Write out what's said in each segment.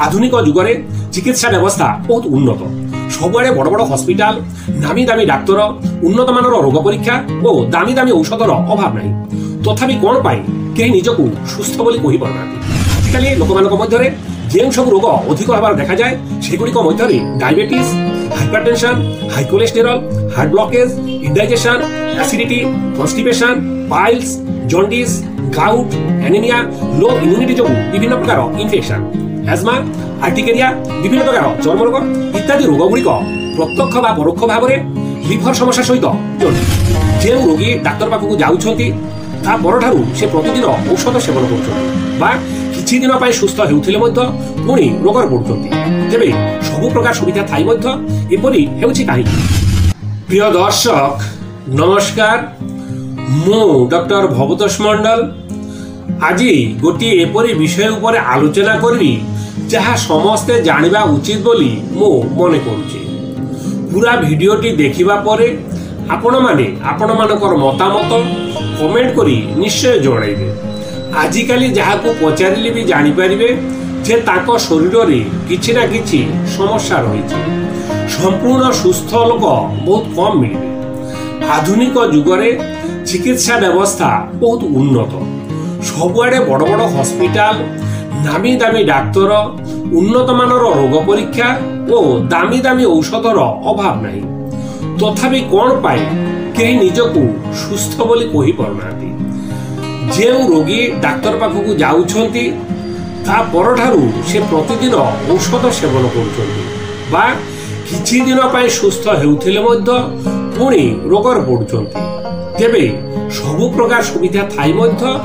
আধুনিক যুগরে চিকিৎসা ব্যবস্থা বহুত উন্নত। ସବୁଆଡେ ବଡ ବଡ ହସ୍ପିଟାଲ, ନାମୀ ଦାମୀ ଡାକ୍ତର, ଉନ୍ନତ ମାନର ରୋଗ ପରୀକ୍ଷା ଓ ଦାମୀ ଦାମୀ ଔଷଧର ଅଭାବ ନାହିଁ। ତଥାପି କଣ ପାଇଁ କେହି ନିଜକୁ ସୁସ୍ଥ ବୋଲି କହିପାରୁନାହାନ୍ତି? ଆଜିକାଲି ଲୋକମାନଙ୍କ ମଧ୍ୟରେ ଯେଉଁ ସବୁ ରୋଗ ଅଧିକ ହେବାର ଦେଖାଯାଏ ସେଗୁଡ଼ିକ ମଧ୍ୟରେ diabetes, hypertension, high cholesterol, heart blockage, indigestion, acidity, constipation, piles, jaundice, gout, anaemia, low immunity जो विभिन्न प्रकार इन्फेक्शन, एजमा, आर्टिकेरिया, विभिन्न प्रकार चर्मरोग इत्यादि रोग गुड़िक प्रत्यक्ष बा परोक्ष भाव में लिभर समस्या सहित जड़ित। जो रोगी डाक्तर पाखक जाउछंती ता परठारु से प्रतिदिन औषध सेवन करुछंती बा किछि दिन पाई सुस्थ हेउथिले मध्य पुणी रोगर पडुछंती। तेबे सब प्रकार सुविधा थाई मध्य एपरि हेउछि काहीकि? प्रिय दर्शक नमस्कार, मु डॉक्टर भवतोष मंडल आज गोटे एपरी विषय उपर आलोचना करी जहाँ समस्ते जानिबा उचित बोली मो मने करुछि। पूरा वीडियोटी देखिबा परे आपण माने आपण मानकर मतामत कमेंट करी निश्चय जणाइबे। आजिकाली जहाँ को पचारिले भी जानि परिबे जे ताको शरीर रे किछि ना किछि समस्या रहिछि। संपूर्ण सुस्थ लोक बहुत कम मिलिबे। आधुनिक जुगरे चिकित्सा व्यवस्था बहुत उन्नत। सबुआडे बड़ बड़ हस्पिटाल, नामी दामी डाक्तर, उन्नत मानर रोग परीक्षा और दामी दामी औषधर अभाव नहीं। तथापि कौन पाई केही निजकु सुस्थ बोली कहि पारुनाहांती? जे रोगी डाक्तर पाखक जाउछंती ता परठारु से प्रतिदिन औषध सेवन करुछंती बा किछि दिन पाई सुस्थ हेउथिले मध्य पुणी रोगर पडुछंती। तेबे सबु प्रकार सुविधा थाई मध्य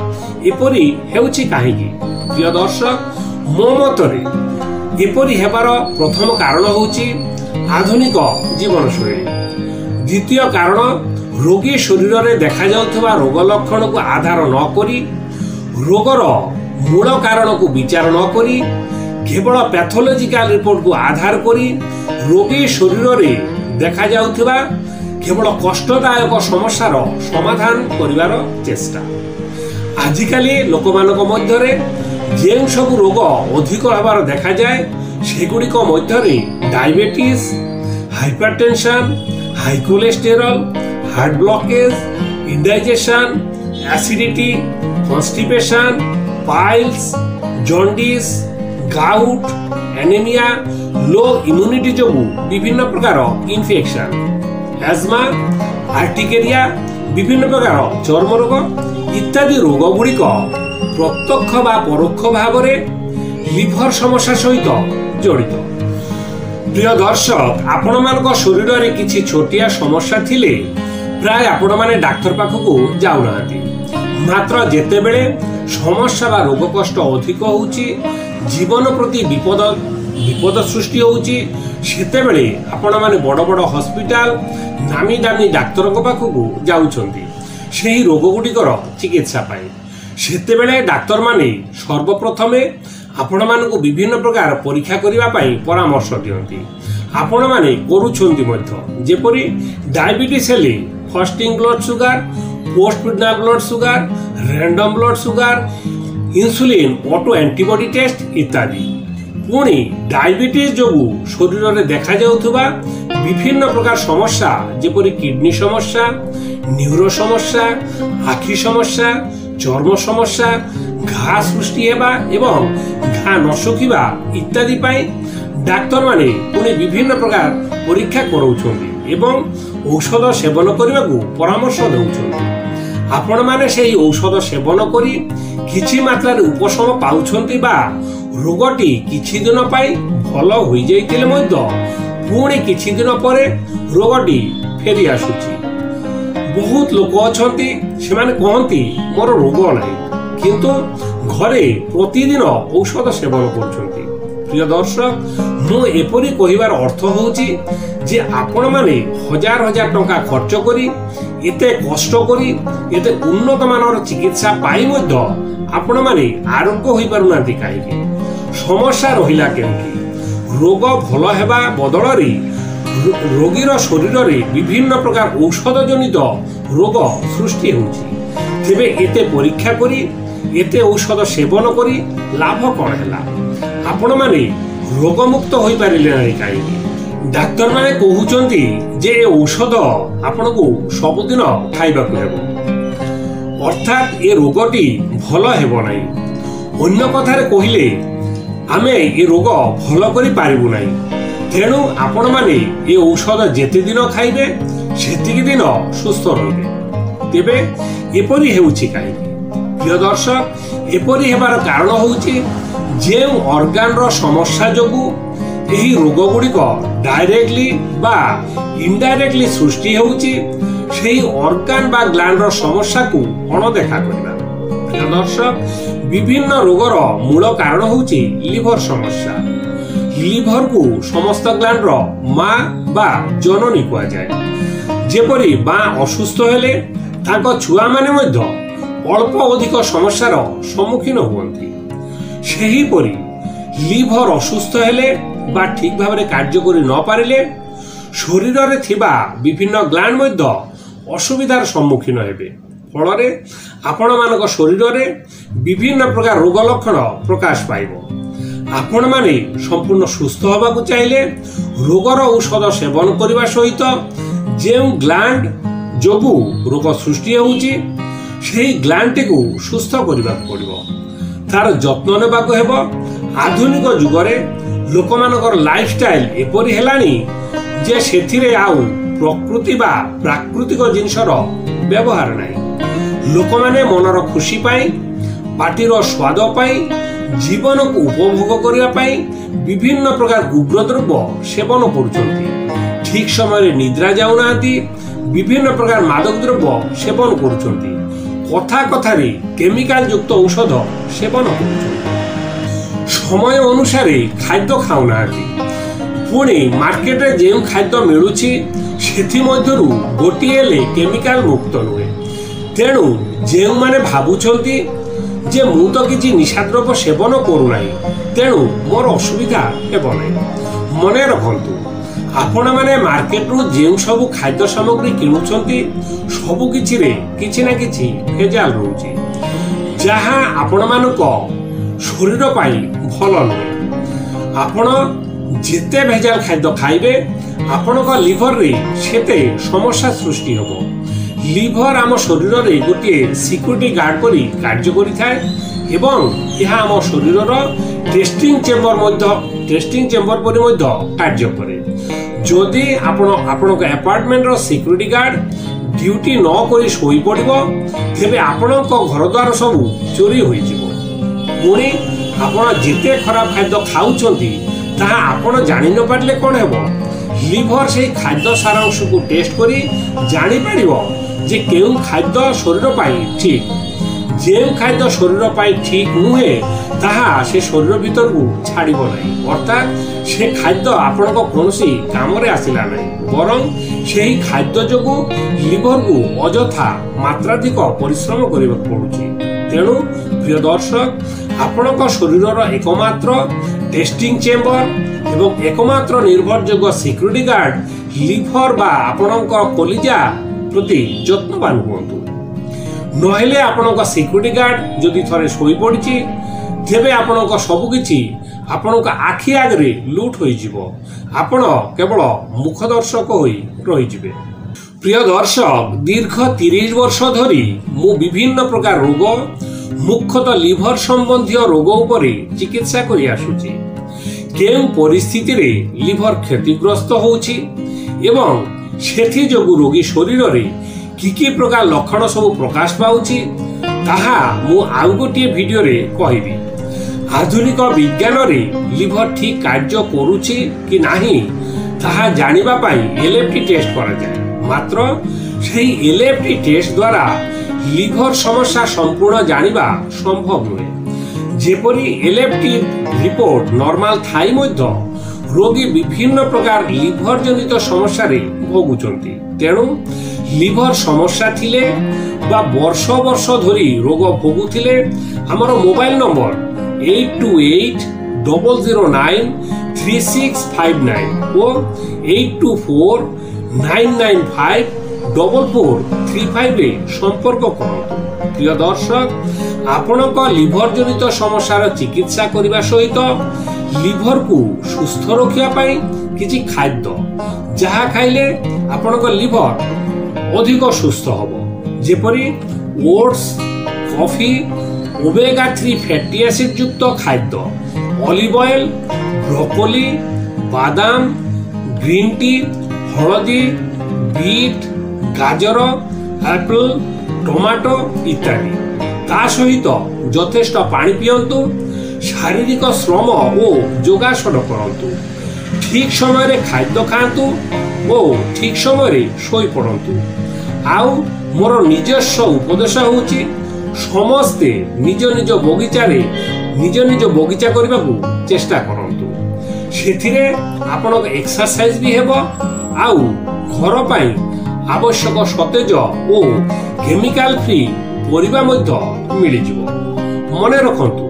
एपरी हेउछि काहीकि? प्रिय दर्शक, मो मतरे एपरी हेबार प्रथम कारण होउछि आधुनिक जीवनशैली। द्वितीय कारण रोगी शरीर में देखा जाउथबा रोग लक्षण को आधार न करी रोगर मूल कारण को विचार न करी केवल पैथोलॉजिकल रिपोर्ट को आधार करी रोगी शरीर में देखा जाउथबा केवल कष्टदायक समस्यार समाधान करिवार चेष्टा। आजिकाली लोकमानक मध्यरे जेउ सब रोग अधिक होबार देखा जाए सेगुड़िक मध्यरे diabetes, hypertension, high cholesterol, heart blockage, indigestion, acidity, constipation, piles, jaundice, gout, anaemia, low immunity जो विभिन्न प्रकार इन्फेक्शन, एजमा, आर्टिकेरिया, विभिन्न प्रकार चर्म रोग इत्यादि रोग गुड़िक प्रत्यक्ष बा परोक्ष भाव में लिभर समस्या सहित जड़ित। प्रिय दर्शक, आपण मान शरीर में किसी छोटिया समस्या थिले प्राय आपण माने डाक्तर पाखक जाउनाहांती। मात्र जेतेबेले समस्या बा रोग कष्ट अधिक होउची, जीवन प्रति विपद सृष्टि होउची, सेतेबेले आपण माने बड़ बड़ हस्पिटाल, नामी दामी डाक्तर पाखक जाउछंती सेही रोग गुड़िकर चिकित्सा पाई। सेतेबेले डाक्तर माने सर्वप्रथमे आपण मानकु विभिन्न प्रकार परीक्षा करिबा पाई परामर्श दियंती। आपण माने करूछंती मध्य जेपरि डायबिटीज हेले fasting blood sugar, post prandial blood sugar, random blood sugar, insulin auto antibody test इत्यादि। पुणी डायबिटीज जो शरीर में देखा जाउथबा विभिन्न प्रकार समस्या जेपरि किडनी समस्या, न्यूरो समस्या, आखि समस्या, चर्म समस्या, घा सृष्टि हेबा एवं घा न सुखिबा इत्यादि पाई डाक्तर माने पुणी विभिन्न प्रकार परीक्षा कराउछंती एवं औषध सेवन करबाकू परामर्श देउछंती। आपण माने सेही औषध सेवन करी किछि मात्रा रे उपशम पाउछंती बा रोगटी किछि दिन पाई भल होई जाइतिले मध्य पुणी किछि दिन परे रोगटी फेरी आसुची। बहुत लोक अछंती सेमाने कहंती मोर रोग नाही किंतु घरे प्रतिदिन औषध सेवन करुछंती। प्रिय दर्शक, मु एपरी कहिबार अर्थ होउची जे आपण माने हजार हजार टंका खर्च करी एते कष्ट करी एते उन्नत मानर चिकित्सा पाई मध्य आपण माने आरोग्य होई पारुनांती काहेकि? समस्या रहिला केउठी? रोग भल हेबा बदलरी रोगीर शरीर में विभिन्न प्रकार औषध जनित रोग सृष्टि होउची। तेबे एते परीक्षा करी एते औषध सेवन करी लाभ कौन है? आपण माने रोगमुक्त होई पारिले नाही काहेकि डाक्टर माने कहउचंती जे औषध आपण को सबुदिन खाइबाकू हेबो अर्थात ए रोगटी भल हेबो नाही अन्य कथारे कहिले आमे ए रोग भल करि पारिबु नाही तेणु आपण माने ए औषध जेते दिन खाइबे सेतिक दिन सुस्थ रहिबे तेबे एपरि हेउछि काहेकि प्रिय दर्शक एपरि हेबार कारण होउछि जे ऑर्गन रो समस्या जोगु एही रोग गुड़िक डायरेक्टली बा इनडायरेक्टली सृष्टि होउछि सेही ऑर्गन बा ग्लैंड रो समस्या को अणदेखा करबा प्रिय दर्शक विभिन्न रोगर मूल कारण होउछि लिवर समस्या लिवर को समस्त ग्लैंड रो मां बा जननी कुआ जाय जेपरि बा असुस्थ हेले ताको छुआ माने मध्य अल्प अधिक समस्यार सम्मुखीन हुअन्ति सेही परि लिवर असुस्थ हेले बा ठीक भाव कार्य करि न पारिले शरीर रे थिबा विभिन्न ग्लैंड मध्य असुविधार सम्मुखीन हेबे फलरे आपण मानक शरीर रे विभिन्न प्रकार रोग लक्षण प्रकाश पाइबो आपण माने संपूर्ण सुस्थ होबाकू चाहिए रोगर औषध सेवन करबा सहित जे ग्लैंड जोगु रोग सृष्टि होउची सेही ग्लैंड को सुस्थ करबा पड़िबो तार जत्न नेबाकू हेबो आधुनिक जुगरे लोक मानकर लाइफस्टाइल एपरि हेलानी जे सेथिरे आउ प्रकृति बा प्राकृतिक जिनसर व्यवहार नाही लोक माने मनर खुशी पाई पाटीर स्वाद पाई जीवन को उपभोग करिया पाई विभिन्न प्रकार गुग्रद्रव्य सेवन करुछंती ठीक समय निद्रा जाउनांती विभिन्न प्रकार मादक द्रव्य सेवन करुछंती कथा कथारे केमिकल युक्त औषध सेवन करुछंती समय अनुसार खाद्य खाऊना पुणी मार्केट रे जे खाद्य मिलुछि सेथि मध्यरु गोटिए ले केमिकल मुक्त नुहे तेणु जे माने भाबुछंती जे मु तो किछि निशाद्रव्य सेवन करू नाही तेणु मोर असुविधा हेबो नाही मने रखंतु आपण माने मार्केट रु जे सब खाद्य सामग्री किनुछंती सब किछि रे किछि ना किछि भेजाल रहउछि जहां आपण मानको शरीर पाई भल नुहे आपण जेते भेजाल खाद्य खाइबे आपण लिवर रे सेते समस्या सृष्टि होबो लिवर आम शरीर रे गोटे सिक्यूरिटी गार्ड करी कार्य करिथाय एवं यह आम शरीर टेस्टिंग चेम्बर परि मध्य कार्य करे जदि आपण अपार्टमेंट रो सिक्यूरिटी गार्ड ड्यूटी न करी सोई पड़िबो तेबे आपण घर द्वार सब चोरी होई जिवो पुणी आपण जेते खराब खाद्य खाउछंती ताहा आपण जानि न पारले कोन हेबो लिवर से खाद्य सारांश को टेस्ट करी जानि पारिबो जे केउ खाद्य शरीर पाई ठीक जे खाद्य शरीर पाई ठीक नुहे ताहा से शरीर भीतर को छाड़िबो नाही अर्थात से खाद्य आपण को कोनसी काम रे आसिला नाही बरं सेही खाद्य जोगु लिवर को अजथा मात्राधिक परिश्रम करिबा पडुची तेणु प्रिय दर्शक आपण शरीर एकमात्र टेस्टिंग चेम्बर एवं एकमात्र निर्भरयोग्य सिक्यूरिटी गार्ड लिवर बा आपण कलिजा प्रति जत्नवान हुअन्तु नहेले आपण सिक्यूरिटी गार्ड जदि थरे सोई पड़िछि तेबे आपण सब किछि आपण आखि आगरे लूट होई जिवो आपण केवल मुख दर्शक होई रहि जिवे प्रिय दर्शक दीर्घ 30 वर्ष धरी मु विभिन्न प्रकार रोग मुख्यतः लिवर संबंधी रोग उपरे चिकित्सा करि आसुछि केउ परिस्थिति रे लिवर क्षतिग्रस्त होउछि एवं सेथि जोगु रोगी शरीर रे की प्रकार लक्षण सब प्रकाश पाउछि ताहा मु आउ गोटे वीडियो रे कहिबी आधुनिक विज्ञान रे लिवर ठीक कार्य करूछि कि नाही ताहा जानिबा पई एलएफटी टेस्ट करा जाय मात्र सेही एलएफटी टेस्ट द्वारा लिवर समस्या संपूर्ण जानिबा संभव नुहे जेपरि एलएफटी रिपोर्ट नॉर्मल थाई मध्य रोगी विभिन्न प्रकार लिवर जनित समस्या रे भोगुचंती तेणु लिवर समस्या थिले बा वर्ष वर्ष धरी रोग भोगुथिले हमर मोबाइल नंबर 8280093659 और 8249954435 रे संपर्क करंतु प्रिय दर्शक आपणक लिवर जनित समस्यार चिकित्सा करबा सहित लिभर को सुस्थ रखा किसी खाद्य जहाँ खाइले आपनक लिभर अधिक सुस्थ हम जेपरी oats coffee omega 3 fatty acid युक्त खाद्य ऑलिव ऑयल ब्रोकोली बादाम ग्रीन टी हलदी बीट गाजर एप्पल टमाटो इत्यादि ता सहित यथेष्ट पानी पियंतु शारीरिक श्रम और योगासन करंतु ठीक समय खाद्य खातु और ठीक समय शोई पड़तु आउ मोर निजस्व उपदेश होउची समस्ते निज निज बगीचारे निज निज बगीचा करने को चेष्टा करंतु सेथिरे आपन एक्सरसाइज भी हेबो आउ घर पाई आवश्यक सतेज और केमिकल फ्री परिबा मध्य मिली जिवो मने रखंतु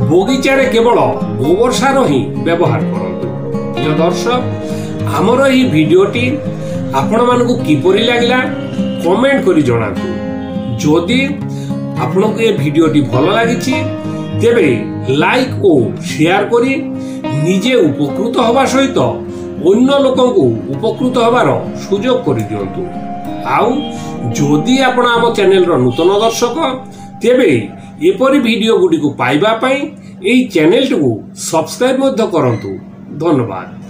बगीचारे केवल गोबर सार ही व्यवहार करंतु प्रिय दर्शक हमर ही वीडियोटी आपण मानकु किपरि लागला कमेंट करी जणातु जदि आपनको ये वीडियोटी भल लागिछि तेबे लाइक और शेयर करी निजे उपकृत हवा सहित अन्य लोकंकु उपकृत हबार सुजोग करि दियंतु आउ जदि आपण आम चैनल रो नूतन दर्शक तेबे एपरी वीडियो गुडी को पाइबा पई एई चैनल को सब्सक्राइब मध्य करंतु धन्यवाद।